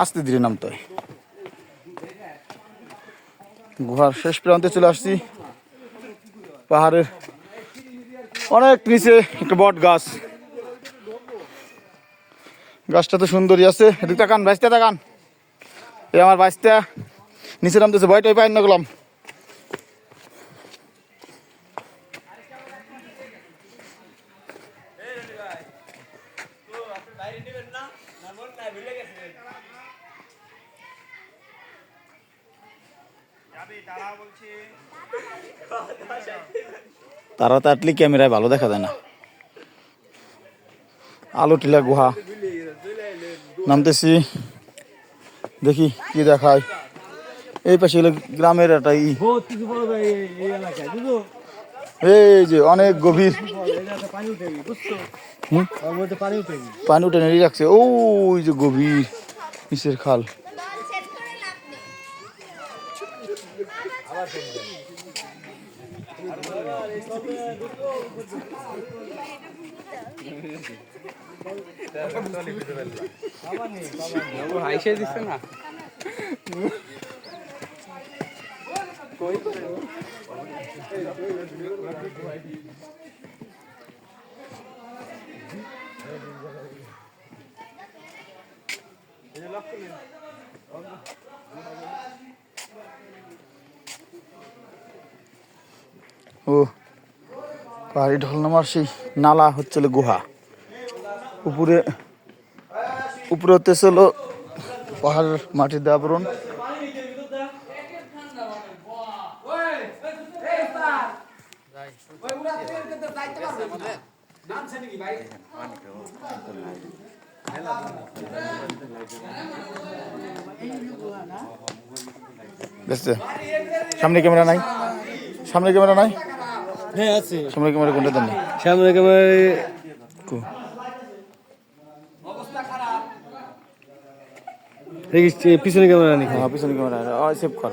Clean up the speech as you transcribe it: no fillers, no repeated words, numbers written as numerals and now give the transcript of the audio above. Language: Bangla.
আস্তে ধীরে নামতে হয়। গুহার শেষ প্রান্তে চলে আসছি। পাহাড়ের অনেক নিচে একটা বট গাছ, গাছটা তো সুন্দরই আছে। এদিকে তাকান, বাইসতে তাকান। এই আমার বাইসটা নিচে নামতেছে, ভয়টাই পাই না গেলাম। তারা তাটলি ক্যামেরায় ভালো দেখা যায় না। আলো টিলা গুহা, নামতেছি, দেখি কি দেখায়। এই পাশে হলো গ্রামের একটা এই যে অনেক গভীর পানি উঠে নেড়ে রাখছে। ওই যে গভীর নিচের খাল। ও পাহাড়ি ঢল নামার সেই নালা হচ্ছে গুহা। উপরে উপরে হতেছিল পাহাড়ের মাটির আবরণ। সামনে ক্যামেরা নাই, সামনে ক্যামেরা নাই। হ্যাঁ আছে, সামনে ক্যামেরা কোনটা দেন? সামনে ক্যামেরা পিছনে ক্যামেরা নেই। পিছনে ক্যামেরা সেভ কর।